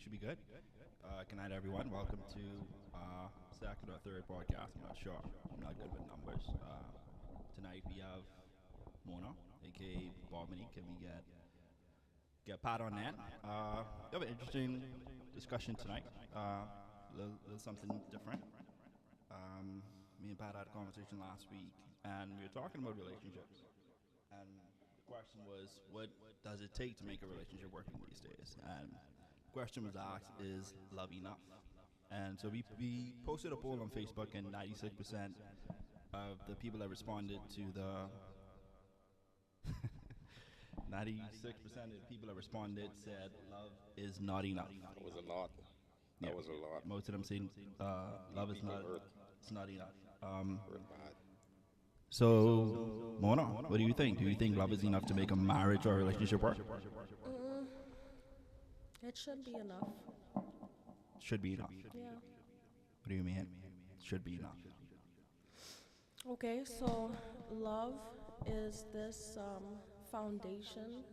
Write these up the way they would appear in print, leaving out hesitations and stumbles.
Should be good. Good night, everyone. Welcome to second or third podcast. I'm not sure. I'm not good with numbers. Tonight we have Mona, aka Dominique. Can we get Pat on that? We have an interesting discussion tonight. Little something different. Um, Me and Pat had a conversation last week, and we were talking about relationships. And the question was, what does it take to make a relationship work in these days? And the question was asked, is love enough? And so we posted a poll on Facebook, and 96% of the people that responded to the 96% of the people that responded said love is not enough. That was a lot. Yeah, That was a lot. most of them saying Many love is people not hurt, it's not enough. hurt bad. So, Mona, what do you think? Do you think love is enough to make a marriage or a relationship work? Mm, it should be enough. Should be enough. Yeah. What do you mean? Should be enough. Okay, so love is this foundation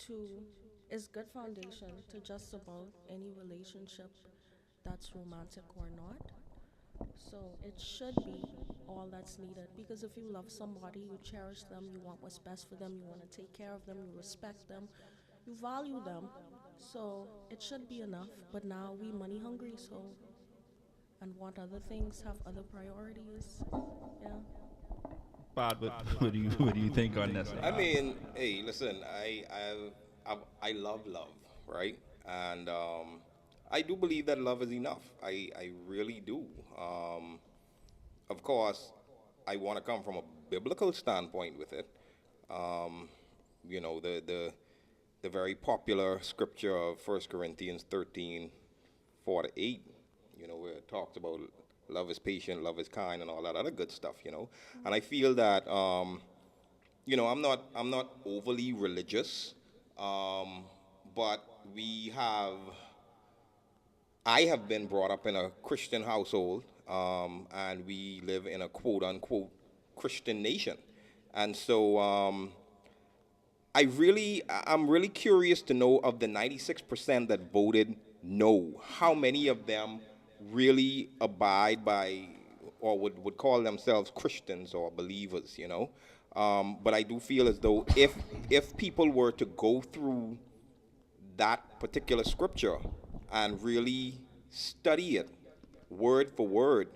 to is good foundation to just about any relationship that's romantic or not. So it should be all that's needed because if you love somebody, you cherish them, you want what's best for them, you want to take care of them, you respect them, you value them. So it should be enough. But now we money hungry, so and want other things, have other priorities. Yeah. But what do you think on this? I mean, hey, listen, I love love, right? And I do believe that love is enough. I really do. Of course, I want to come from a biblical standpoint with it. Um, the very popular scripture of 1 Corinthians 13:4 to 8. Where it talks about love is patient, love is kind, and all that other good stuff. And I feel that I'm not overly religious, um, but we have I have been brought up in a Christian household, and we live in a quote unquote Christian nation, and so I'm really curious to know of the 96% that voted no, how many of them really abide by or would call themselves Christians or believers. But I do feel as though if people were to go through that particular scripture and really study it word for word,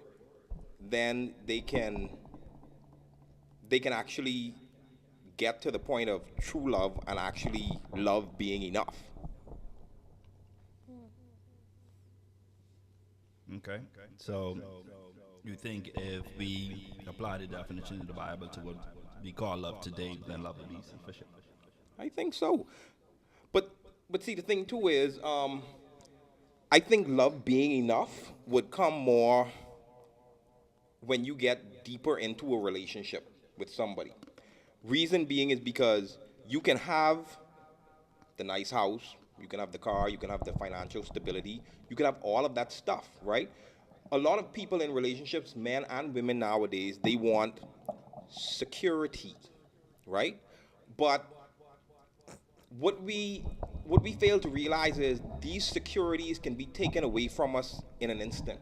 then they can actually get to the point of true love and actually love being enough. Okay. So, you think if we apply the definition of the Bible to what we call love today, then love would be sufficient? I think so. But see, the thing too is, I think love being enough would come more when you get deeper into a relationship with somebody. Reason being is because you can have the nice house, you can have the car, you can have the financial stability, you can have all of that stuff, right? A lot of people in relationships, men and women nowadays, they want security, right? But what we what we fail to realize is these securities can be taken away from us in an instant,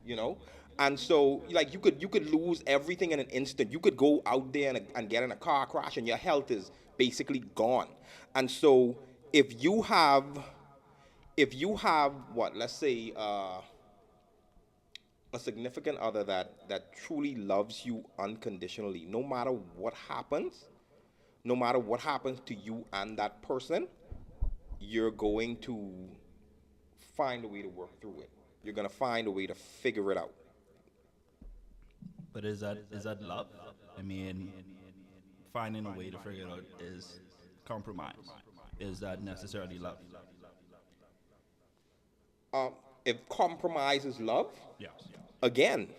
you know and so like you could lose everything in an instant. You could go out there and get in a car crash and your health is basically gone. And so if you have what, let's say, a significant other that truly loves you unconditionally, no matter what happens to you and that person, you're going to find a way to work through it. You're going to find a way to figure it out. But is that love? I mean, finding a way to figure it out is compromise. Is that necessarily love? um, if compromise is love, Yes. again,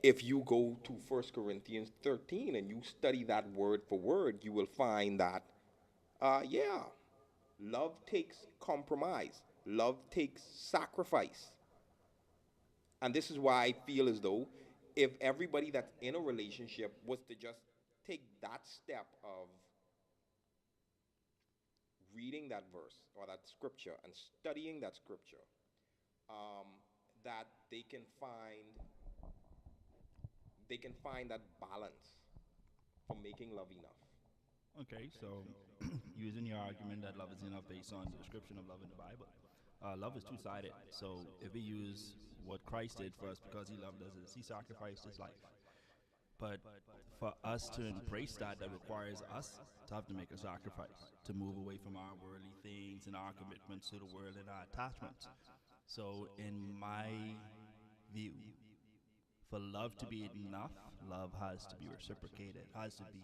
if you go to 1 Corinthians 13 and you study that word for word, you will find that, yeah, love takes compromise, love takes sacrifice. And this is why I feel as though if everybody that's in a relationship was to just take that step of reading that verse or that scripture and studying that scripture, that they can find that balance for making love enough. Okay, so using your argument that love is enough based on the description of love in the Bible, love is two-sided. So if we use what Christ did for us because he loved us, is he sacrificed his life. But for us to embrace that, that requires us to have to make a sacrifice, to move away from our worldly things and our commitments to the world and our attachments. So in my view, for love to be enough, love has to be reciprocated, has to be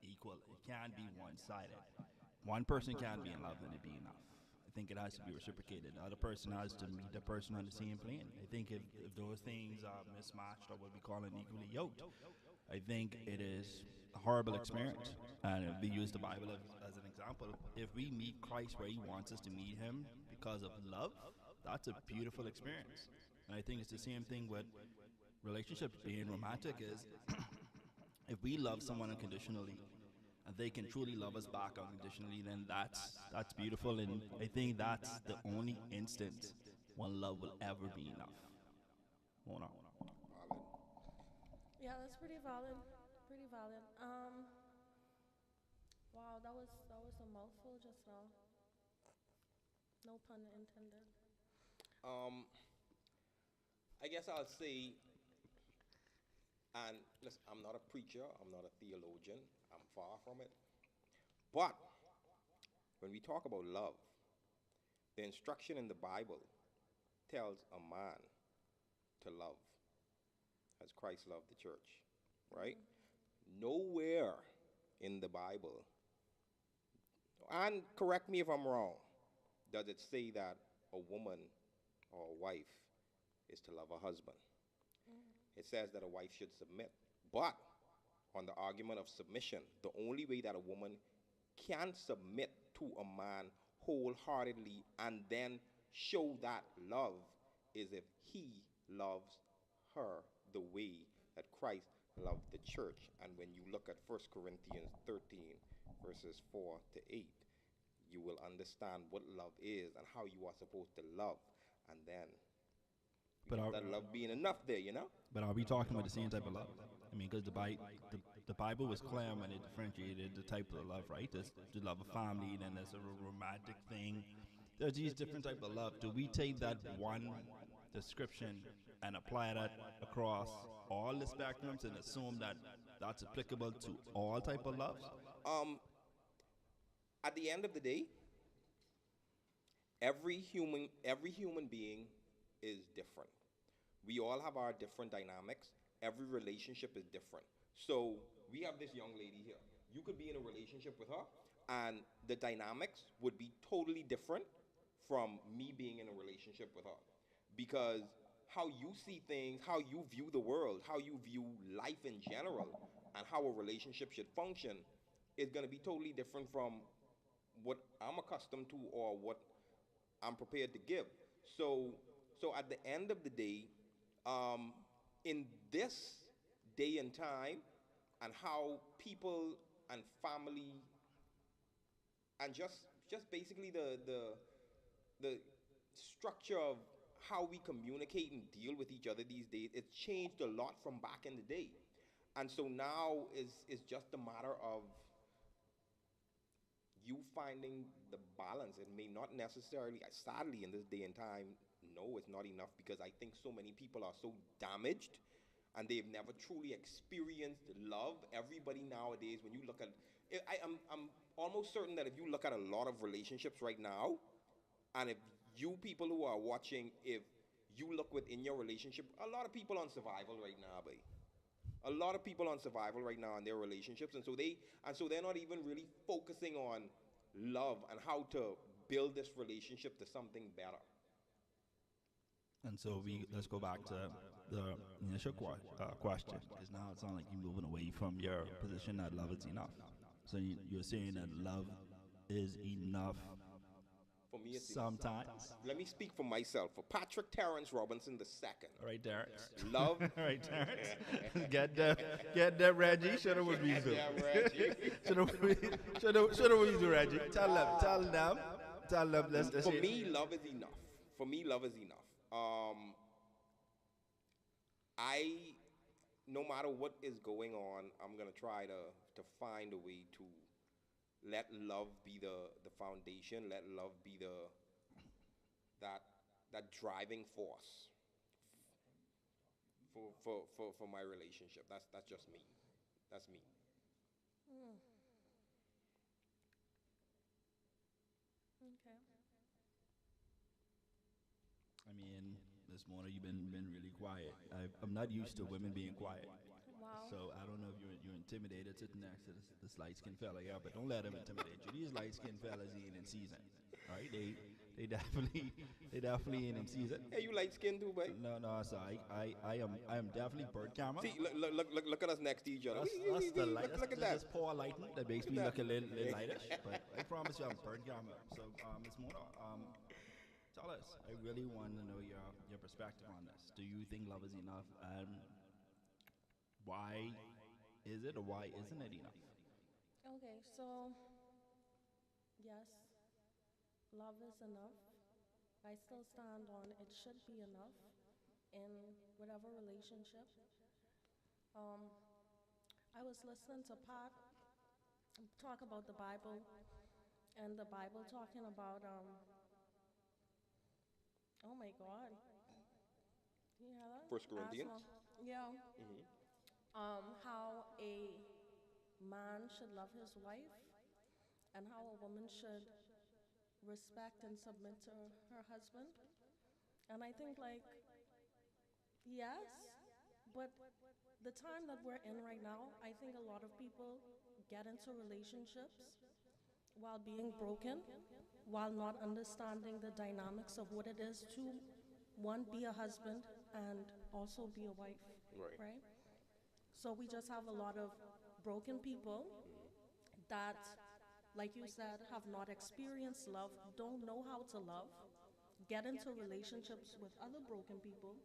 equal. It can't be one-sided. One person can't be in love and it be enough. I think it has to be reciprocated. The other person has to meet the person on the same plane. I think if those things are mismatched or what we call unequally yoked, I think it is a horrible experience. And if we use the Bible as an example, if we meet Christ where he wants us to meet him because of love, that's a beautiful experience. And I think it's the same thing with relationships being romantic is if we love someone unconditionally and they can truly love us back unconditionally, then that's beautiful. And I think that's the only instance when love will ever be enough. Hold on. Valid. Yeah, that's pretty valid. Pretty valid. Wow, that was a mouthful just now. No pun intended. Um, I guess I'll say, and listen, I'm not a preacher, I'm not a theologian, I'm far from it. But when we talk about love, the instruction in the Bible tells a man to love as Christ loved the church, right? Nowhere in the Bible, and correct me if I'm wrong, does it say that a woman or a wife is to love a husband. It says that a wife should submit. But on the argument of submission, the only way that a woman can submit to a man wholeheartedly and then show that love is if he loves her the way that Christ loved the church. And when you look at 1 Corinthians 13, verses 4 to 8, you will understand what love is and how you are supposed to love. And then But are, that love being enough there, you know? but are we talking about the same type of love? I mean, because the Bible was clear when it differentiated the type of love, right? There's the love of family, then there's a romantic thing. There's these different type of love. Do we take that one description and apply that across all the spectrums and assume that that's applicable to all type of loves? At the end of the day, every human being is different. We all have our different dynamics. Every relationship is different. So we have this young lady here. You could be in a relationship with her, and the dynamics would be totally different from me being in a relationship with her. Because how you see things, how you view the world, how you view life in general, and how a relationship should function is going to be totally different from what I'm accustomed to or what I'm prepared to give. So at the end of the day, in this day and time, and how people and family and just basically the structure of how we communicate and deal with each other these days, it's changed a lot from back in the day. And so now is just a matter of you finding the balance. It may not necessarily, sadly, in this day and time, no, it's not enough because I think so many people are so damaged and they've never truly experienced love. Everybody nowadays, when you look at, I'm almost certain that if you look at a lot of relationships right now, and if you people who are watching, if you look within your relationship, a lot of people on survival right now, babe. A lot of people on survival right now in their relationships, and so they're not even really focusing on love and how to build this relationship to something better. And so let's go back to the initial question, because now it sounds like you're moving away from your position that love is enough. So you're saying that love is enough For me, it's Sometimes. let me speak for myself. For Patrick Terrence Robinson II, All right, Derek. love. All right, Terrence. Get that Reggie. Show them what we do. Yeah, Reggie. Show them what you do, Reggie. Tell them. Let's For hear- me, love is enough. For me, love is enough. I, no matter what is going on, I'm gonna try to find a way to let love be the foundation. Let love be that driving force for my relationship. That's just me. That's me. Okay. I mean, this morning you've been really quiet. I'm not used to women being quiet. Wow. So I don't know if you're intimidated sitting next to this light skinned fella here, but don't let him intimidate you. These light skinned fellas ain't in season. All right, they definitely ain't in season. Hey, you light skinned too, babe? No, so I am definitely bird camera. See, look at us next to each other. That's the light. Look at That's that. just poor lighting that makes me look a little lightish. But I promise you, I'm bird camera. So Ms. Mona, tell us. I really want to know your perspective on this. Do you think love is enough? Why is it or why isn't it enough? Okay, so yes, love is enough. I still stand on it should be enough in whatever relationship. I was listening to Pat talk about the Bible, and the Bible talking about oh my God, you hear that? 1 Corinthians? Asthma. Yeah. How a man should love his wife, and how a woman should respect and submit to her husband. And I think, like, yes, but the time that we're in right now, I think a lot of people get into relationships while being broken, while not understanding the dynamics of what it is to, one, be a husband and also be a wife, Right. So we just have a lot of broken people that, like you said, have not experienced love, don't know how to love, get into relationships with other broken people,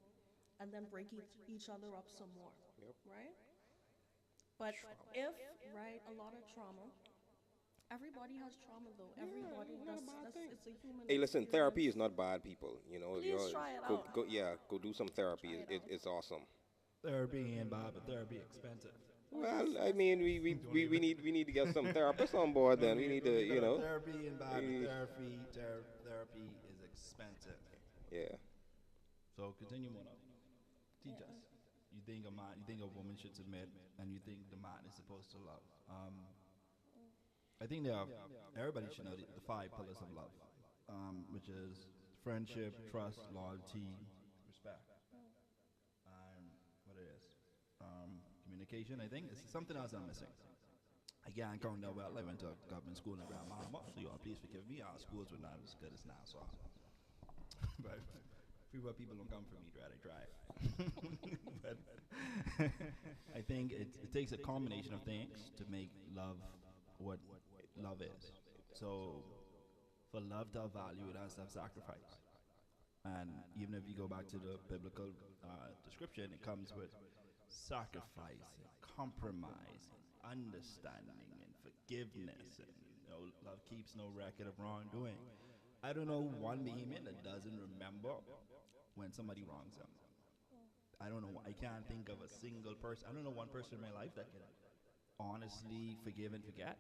and then break each other up some more, Yep. right? But if, right, a lot of trauma, everybody has trauma though. Everybody, it's a human Hey, listen, experience. therapy is not bad, people. You know, Please try it out. Go do some therapy. Try it out. It's awesome. Therapy ain't bad, but therapy expensive. Well, I mean, we need to get some therapists on board. Then we need to, you know, Therapy ain't bad, we- but therapy is expensive. yeah. So continue on. Teach us. You think a woman should submit, and you think the man is supposed to love. I think everybody should know the 5 pillars of love, which is friendship, trust, loyalty, respect, and what it is, communication. I think it's something else I'm missing. I can't count that well. I went to a government school in Alabama, so y'all please forgive me. Our schools were not as good as now, so. But fewer people don't come for me, try to try. But I think it takes a combination of things to make love what love is. So for love to have value, it has to have sacrifice. And even if you go back to the biblical description, it comes with sacrifice, and compromise, and understanding, and forgiveness. And love keeps no record of wrongdoing. I don't know one behemoth that doesn't remember when somebody wrongs them. I don't know. I can't think of a single person. I don't know one person in my life that can honestly forgive and forget.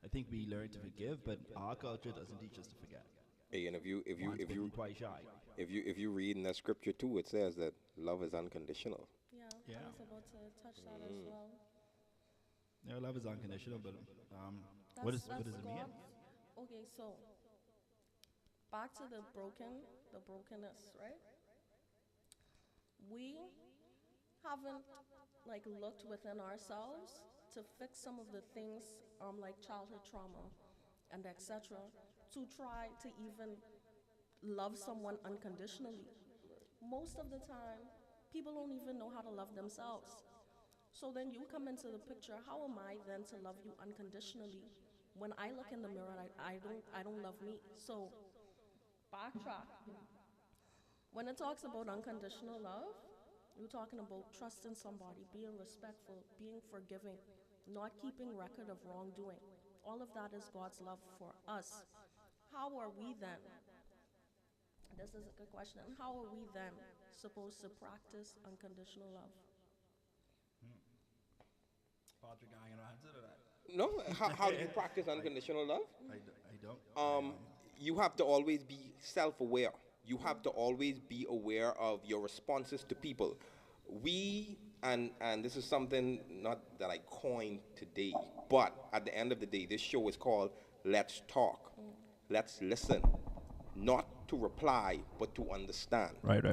I think we learn to forgive, but our culture doesn't teach us to forget. Hey, and if One's been you quite shy. if you read in that scripture too, it says that love is unconditional. Yeah, Yeah. I was about to touch that as well. Yeah, love is unconditional, but what does it mean? God. Okay, so back to the brokenness, right? We haven't like looked within ourselves to fix some of the things like childhood trauma and etc. to try to even love someone unconditionally. Most of the time, people don't even know how to love themselves. So then you come into the picture. How am I then to love you unconditionally when I look in the mirror and I don't love me? So backtrack. When it talks about unconditional love, we're talking about trusting somebody, being respectful, being forgiving, not keeping record of wrongdoing. All of that is God's love for us. How are we then? This is a good question. How are we then supposed to practice unconditional love? Patrick, I ain't gonna answer to that. No, how do you practice unconditional love? I don't. You have to always be self-aware. You have to always be aware of your responses to people. We and this is something not that I coined today, but at the end of the day, this show is called Let's Talk. Let's listen, not to reply, but to understand. Right.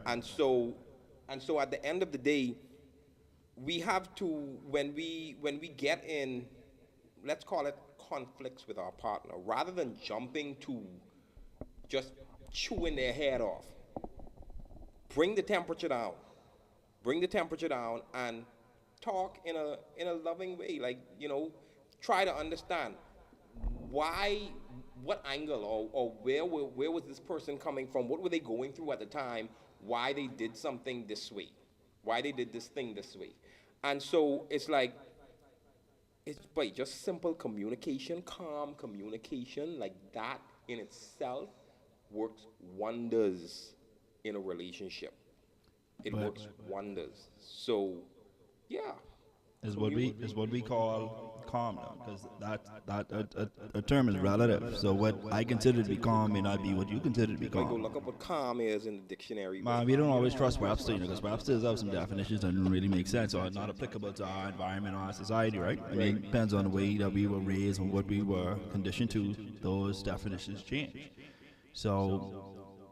And so at the end of the day, we have to when we get in, let's call it conflicts with our partner, rather than jumping to just chewing their head off, bring the temperature down, and talk in a loving way, like, try to understand why, what angle, or where was this person coming from, what were they going through at the time, why they did something this way, why they did this thing this way. And so it's like, it's by just simple communication, calm communication, like that in itself works wonders in a relationship. It But- works wonders. So, yeah. Is what we call calm now, because that a term is relative. So what I consider to be calm may not be what you consider to be I go calm. look up what calm is in the dictionary. Man, we don't always trust Webster, because Webster has some definitions that don't really make sense or are not applicable to our environment or our society, right? I mean, it depends on the way that we were raised and what we were conditioned to. Those definitions change. So,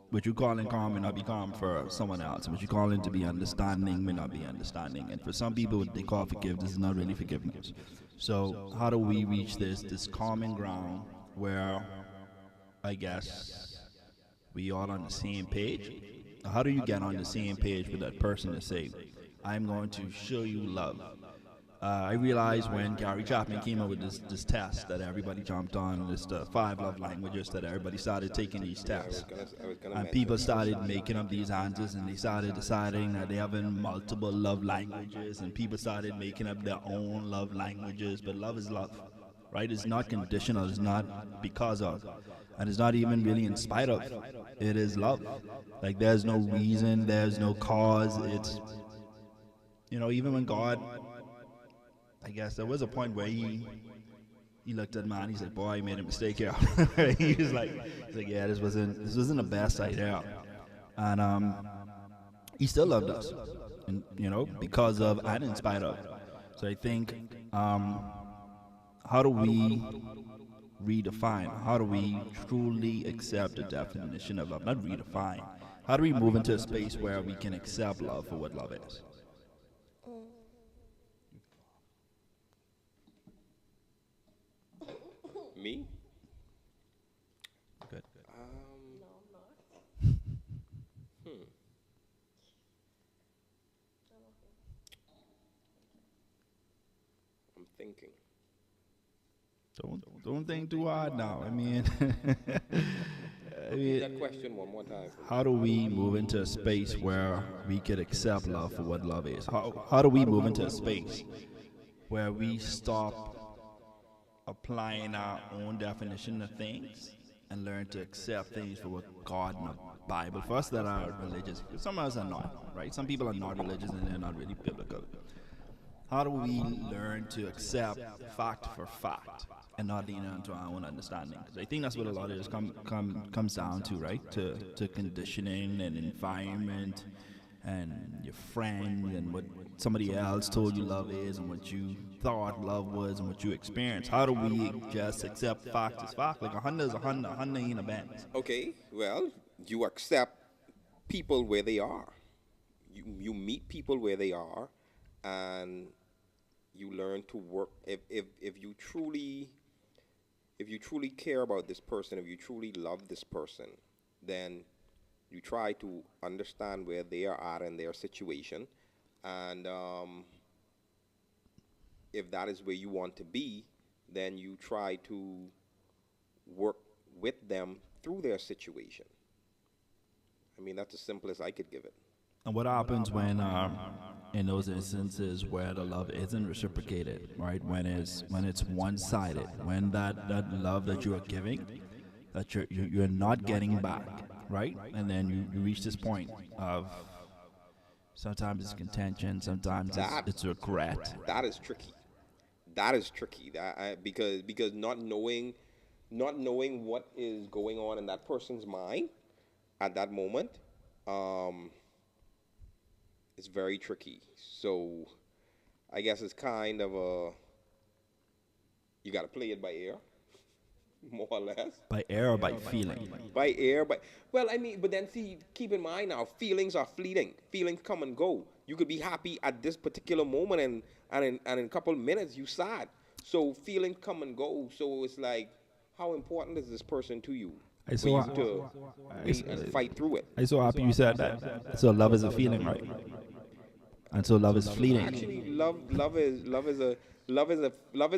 what you call in calm may not be calm for someone else, and what you call in to be understanding may not be understanding. And for some people, what they call forgiveness is not really forgiveness. So, how do we reach this common ground where, I guess, we all on the same page? How do you get on the same page with that person to say, I'm going to show you love? I realized when Gary Chapman came up with this test that everybody jumped on, this 5 love languages, that everybody started taking these tests. I was gonna And mention people started making up these answers, and they started deciding that they have multiple love languages, and people started making up their own love languages. But love is love, right? It's not conditional. It's not because of, and it's not even really in spite of. It is love. Like, there's no reason, there's no cause. It's, even when God, I guess there was a point where he looked at man. He said, "Boy, I made a mistake here." he was like, "Yeah, this wasn't the best idea," and he still loved us, and because of and in spite of. So I think, how do we redefine? How do we truly accept the definition of love? Not redefine. How do we move into a space where we can accept love for what love is? me. Good. No, I'm not. I'm thinking. Don't think too hard now. I mean, Repeat that question one more time. how do we move into a space where we could accept love for what love is? How do we move into a space where we stop applying our own definition of things and learn to accept things for what God and the Bible, for us that are religious, some of us are not, right? Some people are not religious and they're not really biblical. How do we learn to accept fact for fact and not lean onto our own understanding? Because I think that's what a lot of this comes down to, right? To conditioning and environment and your friend and what somebody else told you love is and what you thought love was and what you experienced. How do we just accept fact as fact? Like a Honda is a Honda, a Honda ain't a Benz. Okay, well, you accept people where they are. You meet people where they are, and you learn to work. If you truly care about this person, if you truly love this person, then you try to understand where they are at in their situation, and if that is where you want to be, then you try to work with them through their situation. I mean, that's the simplest I could give it. And what happens when, in those instances where the love isn't reciprocated, right? When it's one-sided, when that love that you are giving, that you're not getting back, right? And then you reach this point of sometimes it's contention, sometimes it's regret. That is tricky. That is tricky. Because not knowing what is going on in that person's mind at that moment, it's very tricky. So I guess it's kind of you got to play it by ear, more or less. By air or by feeling? By ear, well, I mean, but then see, keep in mind now, feelings are fleeting. Feelings come and go. You could be happy at this particular moment, and in a couple minutes you sad. So feelings come and go. So it's like, how important is this person to you? I For you to meet and fight through it. I'm so happy you said that. So love is a feeling, right? And so love is fleeting. Actually, love is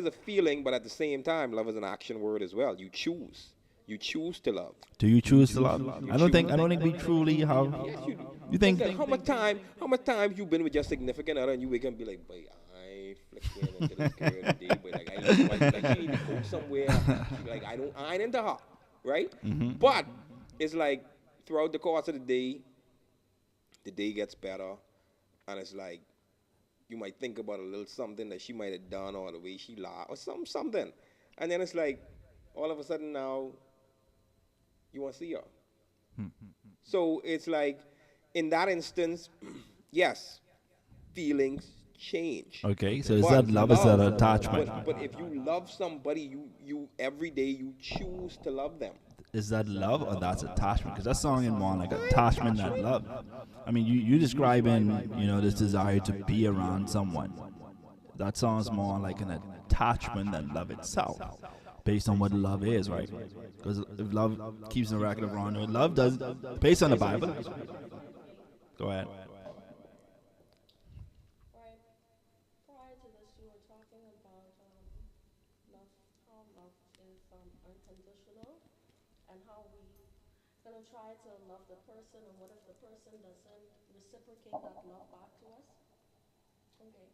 a feeling, but at the same time, love is an action word as well. You choose to love. Do you choose to love? I don't think we truly have. Yes, you do. You think? Listen, how much time you been with your significant other and you wake up and be like, boy, I ain't flicking into this girl today, but like she need to go somewhere. She like I ain't into her, right? But it's like throughout the course of the day gets better, and it's like you might think about a little something that she might have done or the way she laughed or something, and then it's like all of a sudden now you want to see her. So it's like in that instance, yes, feelings change. Okay, so is But that love? Is that attachment? But if you love somebody, you every day you choose to love them. Is that love or that's attachment? Because that song is more like attachment than love. I mean, you describing this desire to be around someone. That song's more like an attachment than love itself, based on what love is, right? Because if love keeps the record of wrongdoing, love does, based on the Bible. Go ahead. Right. Prior to this, you were talking about love, how love is unconditional, and how we gonna try to love the person, and what if the person doesn't reciprocate that love back to us? Okay.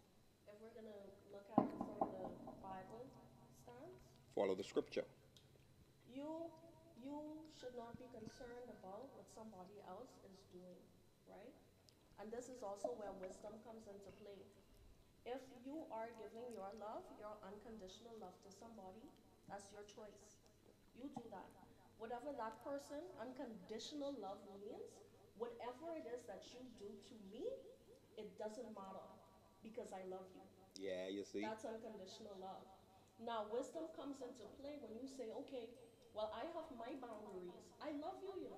If we're gonna look at it from the Bible stance, Follow the scripture. you should not be concerned about what somebody else is doing, right? And this is also where wisdom comes into play. If you are giving your love, your unconditional love to somebody, that's your choice. You do that. Whatever that person, unconditional love means, whatever it is that you do to me, it doesn't matter because I love you. Yeah, you see. That's unconditional love. Now, wisdom comes into play when you say, okay, well, I have my boundaries. I love you,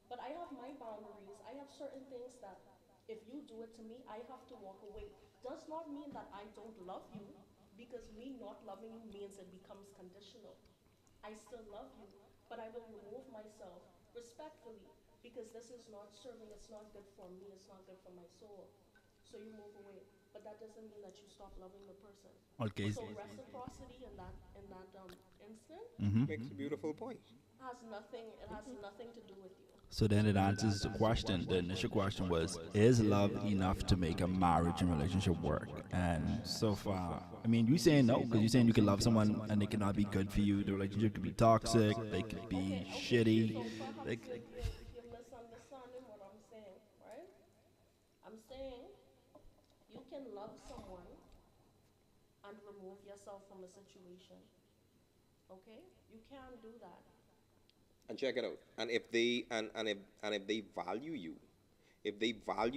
but I have my boundaries. I have certain things that if you do it to me, I have to walk away. Does not mean that I don't love you, because me not loving you means it becomes conditional. I still love you, but I will remove myself respectfully because this is not serving, it's not good for me, it's not good for my soul. So you move away. But that doesn't mean that you stop loving the person. Okay. So reciprocity in that instant Makes a beautiful point. has nothing. It has nothing to do with you. So then it answers the question. The initial question was, is love enough to make a marriage and relationship work? And so far, I mean, you saying no, because you're saying you can love someone and they cannot be good for you. The relationship could be toxic. They could be shitty. So perhaps They, you're misunderstanding what I'm saying, right? I'm saying you can love someone and remove yourself from a situation. Okay? You can do that. And check it out. And if they if they value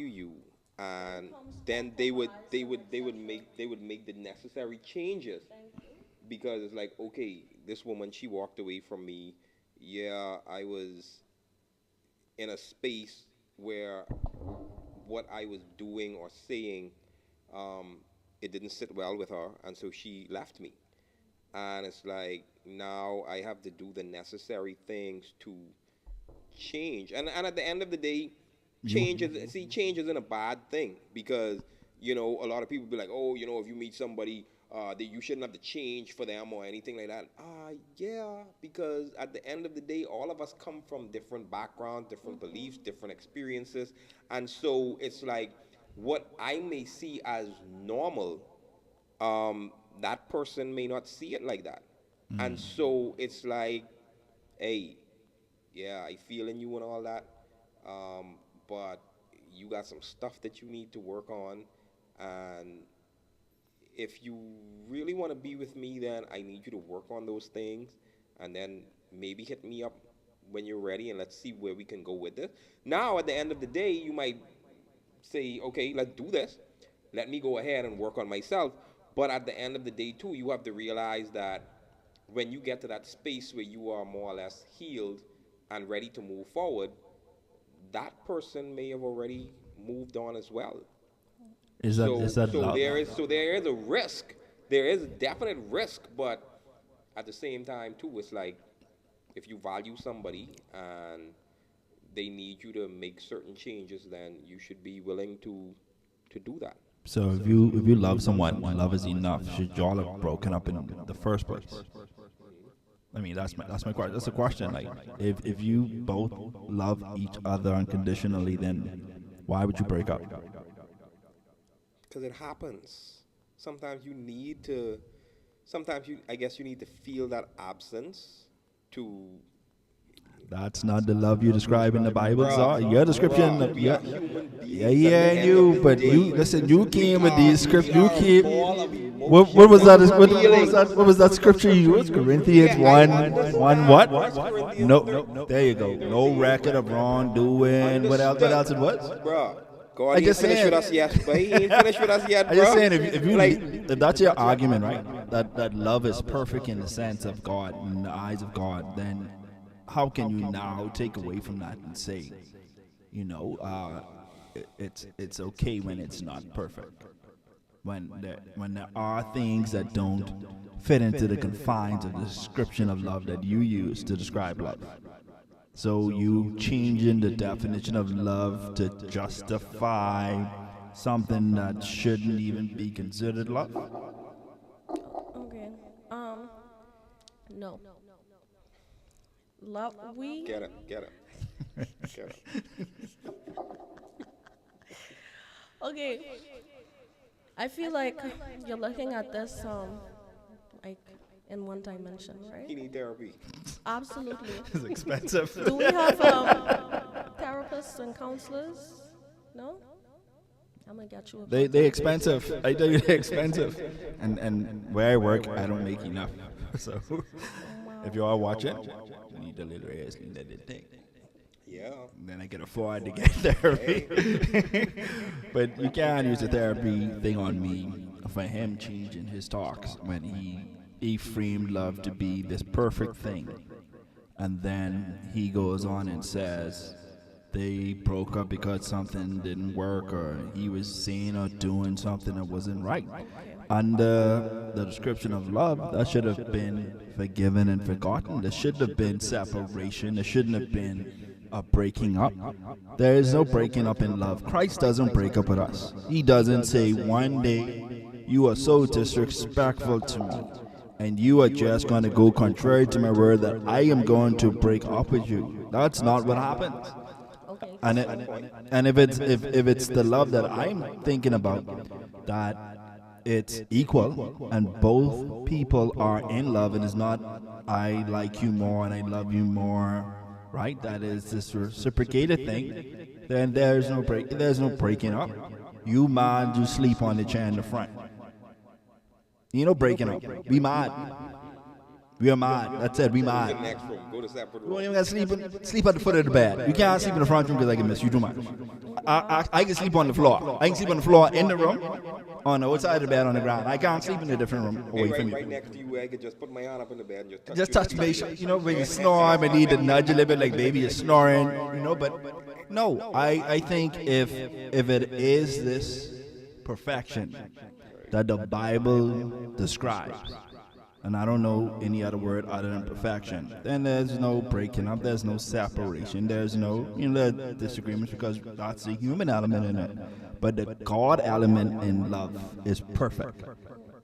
you, and then they would make the necessary changes, Thank you. because it's like, okay, this woman, she walked away from me. Yeah, I was in a space where what I was doing or saying, it didn't sit well with her, and so she left me. And it's like, now I have to do the necessary things to change. And at the end of the day, change isn't a bad thing, because a lot of people be like, oh, if you meet somebody, that you shouldn't have to change for them or anything like that. Yeah, because at the end of the day, all of us come from different backgrounds, different beliefs, different experiences, and so it's like what I may see as normal, that person may not see it like that, and so it's like, hey, yeah, I feel in you and all that, but you got some stuff that you need to work on, and if you really want to be with me, then I need you to work on those things, and then maybe hit me up when you're ready, and let's see where we can go with this. Now, at the end of the day, you might say, okay, let's do this. Let me go ahead and work on myself. But at the end of the day, too, you have to realize that when you get to that space where you are more or less healed and ready to move forward, that person may have already moved on as well. Is that So love? there is a risk. There is a definite risk, but at the same time too, it's like if you value somebody and they need you to make certain changes, then you should be willing to do that. So if you love someone and love is enough, should y'all have broken up in the first place? I mean, that's my question. That's a question. Like, if you both love each other unconditionally, then why would you break up? Because it happens. Sometimes you need to. Sometimes I guess you need to feel that absence to. That's not the love you describe in the Bible, sir. Your description, Bruh, we are yeah, human beings yeah, at the yeah, end you. of the But day. you listen. You came with these scripts. You We are a came. ball of What was that? emotions What, and what was feelings. that? What was that scripture you used? Corinthians Yeah, I 1, understand. 1 what? First Corinthians No, there you go. No record of wrongdoing. What else it was? Bruh, God I ain't just finished saying. with us yet, but he ain't finished with us yet, I bro. just saying, if you like, if that's your argument, right? That love is perfect in the sense of God, in the eyes of God, then how can you now take away from that and say, it's okay when it's not perfect, when there are things that don't fit into the confines of the description of love that you use to describe love. So you changing the definition of love to justify something that shouldn't even be considered love? Okay. No. Love. get it. Get it. Okay. I feel like you're looking at this like in one dimension, He right? need therapy. Absolutely. It's expensive. Do we have therapists and counselors? No. I'm gonna get you. They expensive. I tell you, they're expensive. And where I work, I don't make enough. So if you are watching, you need a little ass, need a little thing. Yeah. Then I can afford to get therapy. But you can't use the therapy thing on me for him changing his talks when he framed love to be this perfect thing. And then he goes on and says they broke up because something didn't work, or he was saying or doing something that wasn't right. Under the description of love, that should have been forgiven and forgotten. There shouldn't have been separation. There shouldn't have been a breaking up. There is no breaking up in love. Christ doesn't break up with us. He doesn't say, one day you are so disrespectful to me, and you are just going to go contrary to my word that I am going to break up with you. That's not what happens. Okay. And if it's the love that I'm thinking about, that it's equal and both people are in love, and it's not I like you more and I love you more, right? That is this reciprocated thing. Then there's no breaking up. You mad, you sleep on the chair in the front. You know breaking up. We mad. We are mad. That's it. We Go to mad. the next room. Go to separate You don't room. even gotta sleep at the foot of the bed. You can't sleep in the front room because I can miss you too much. I can sleep on the floor. I can sleep on the floor in the room, on the outside of the bed on the ground. I can't sleep in a different room Hey, away from right you. next to you, I could just put my hand up in the bed and just touch Just you. touch me. You know, when you snore, I need to nudge a little bit like baby, you're snoring, you know, but no, I think if it is this perfection that the Bible describes, and I don't know any other word other than perfection, then there's no breaking up, there's no separation, there's no disagreements, because that's the human element in it. But the God element in love is perfect.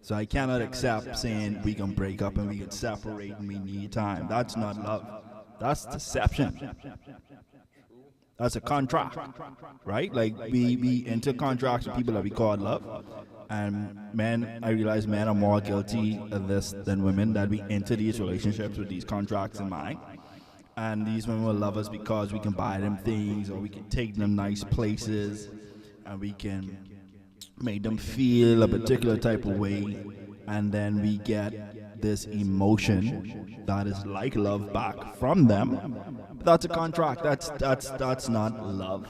So I cannot accept saying we can break up and we can separate and we need time. That's not love. That's deception. That's a contract, right? Like we enter contracts with people that we call love. And men, I realize men are more guilty of this than women, that we enter these relationships with these contracts in mind. And these women will love us because we can buy them things or we can take them nice places and we can make them feel a particular type of way. And then we get this emotion that is like love back from them. But that's a contract. That's not love.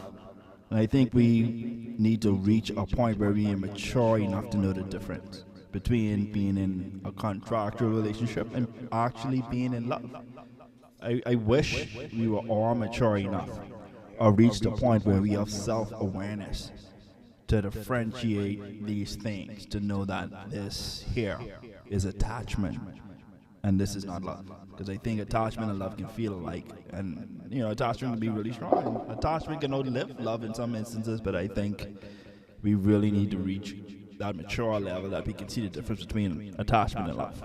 And I think we need to reach a point where we are mature enough to know the difference between being in a contractual relationship and actually being in love. I wish we were all mature enough or reached a point where we have self-awareness to differentiate these things, to know that this here is attachment and this is not love. Because I think attachment and love can feel alike. And, you know, attachment can be really strong. Attachment can outlive love in some instances, but I think we really need to reach that mature level that we can see the difference between attachment and love.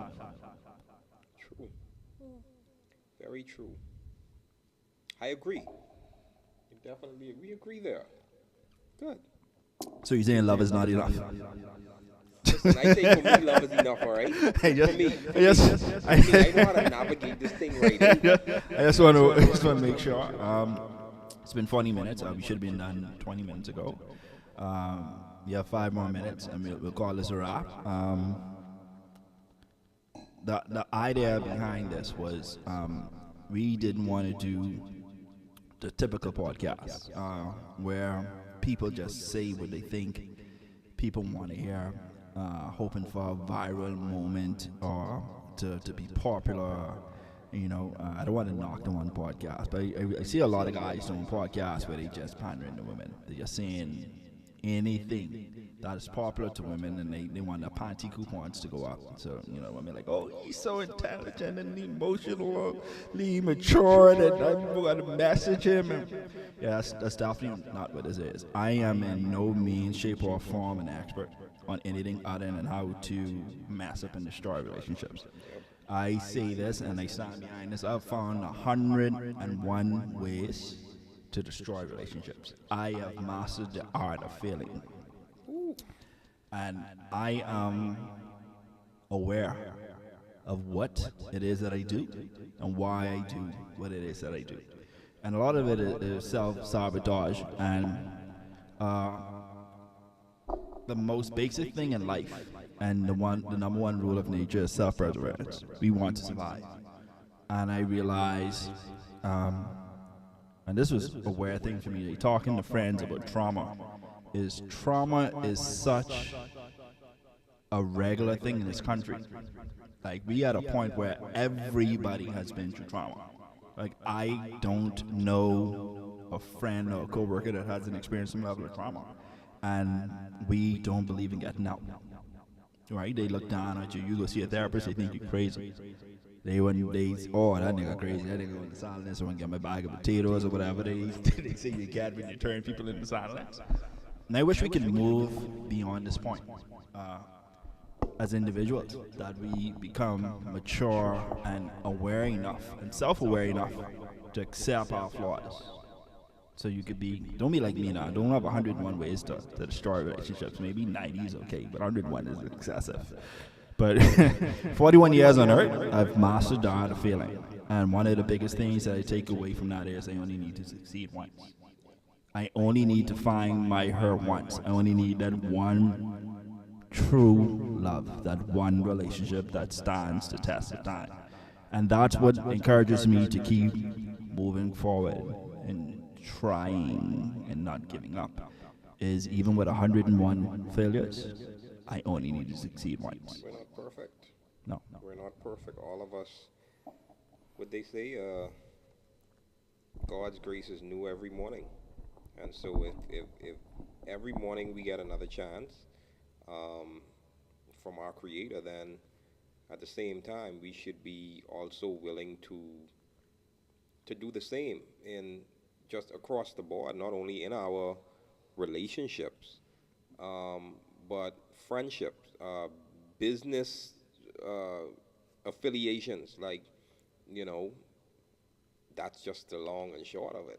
True. Very true. I agree. We agree there. Good. So you're saying love is not enough? Listen, I say for me, love is enough, all right? I just, for me, I I know how to navigate this thing right. I just want to make sure. It's been 40 minutes. We should have been done 20 minutes ago. We have 5 more minutes, and we'll call this a wrap. The idea behind this was we didn't want to do the typical podcast where people just say what they think people want to hear, hoping for a viral moment or to be popular. You know, I don't want to knock them on podcasts, but I see a lot of guys doing podcasts where they just pandering to women. They're just saying anything that is popular to women, and they want their panty coupons to go up. So, you know, women like, oh, he's so intelligent and emotionally mature that I'm going to message him. And yeah, that's definitely not what this is. I am in no means, shape, or form an expert on anything other than how to mess up and destroy relationships. I say this and I stand behind this. I've found 101 ways to destroy relationships. I have mastered the art of failing. And I am aware of what it is that I do and why I do what it is that I do. And a lot of it is self-sabotage. And the most basic thing in life and the number one rule of nature is self-preservation. We want to survive. And I realize, and this was a weird thing for me, talking to friends about trauma is such a regular thing in this country. Like, we at a point where everybody has been through trauma. Like, I don't know a friend or a coworker that hasn't experienced some level of trauma. And we don't believe in getting out. Right? They look down at you. You go see a therapist, they think you're crazy. They that nigga crazy. That nigga in the silence. I want to get my bag of potatoes or whatever they say you get when you turn people into silence. And I wish we could move beyond this point as individuals, that we become mature and aware enough and self-aware enough to accept our flaws. So you could don't be like me now. Don't have 101 ways to destroy relationships. Maybe 90 is okay, but 101 is excessive. But 41 years on earth, I've mastered the art of failing. And one of the biggest things that I take away from that is I only need to succeed once. I only need to find her once. I only need that one true love, that one relationship that stands the test of time. And that's what encourages me to keep moving forward and trying and not giving up. Is even with 101 failures, I only need to succeed once. We're not perfect. No. We're not perfect. All of us, what they say, God's grace is new every morning. And so if every morning we get another chance from our Creator, then at the same time we should be also willing to do the same in just across the board, not only in our relationships, but friendships, business affiliations. Like, that's just the long and short of it.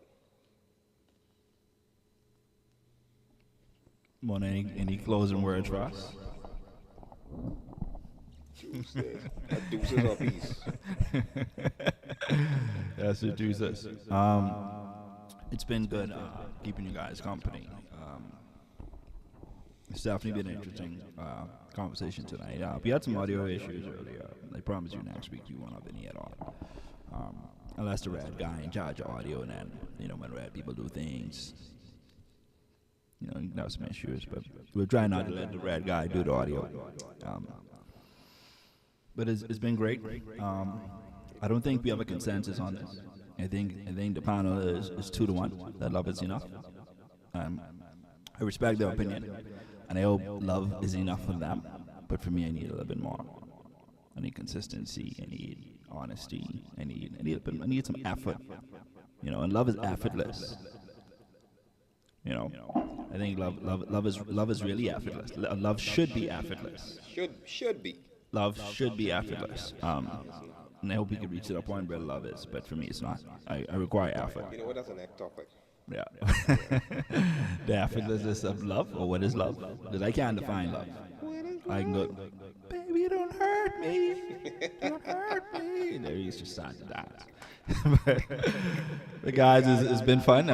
Mona, any closing words for us? Tuesday. A deuces or peace. That's what Drew says. It's been good keeping you guys company. It's definitely been an interesting conversation tonight. We had some audio issues earlier. I promise you next week we won't have any at all. Unless the red guy in charge of audio, and then, when red people do things, you can have some issues, but we're trying not to let the red guy do the audio. But it's been great. I don't think we have a consensus on this. I think the panel is 2-1 that love is enough. I respect their opinion, and I hope love is enough for them. But for me, I need a little bit more. I need consistency. I need honesty. I need some effort. And love is effortless. I think love is really effortless. Love should be effortless. Should be. Love should be effortless. And I hope we can reach to that point where love is, but for me it's not. I require effort. You know what? That's an next topic. Yeah. The effortlessness of love, or what is love? Because I can't define love. I can go, baby, don't hurt me. Don't hurt me. There he's just starting to dance. But guys, it's been fun.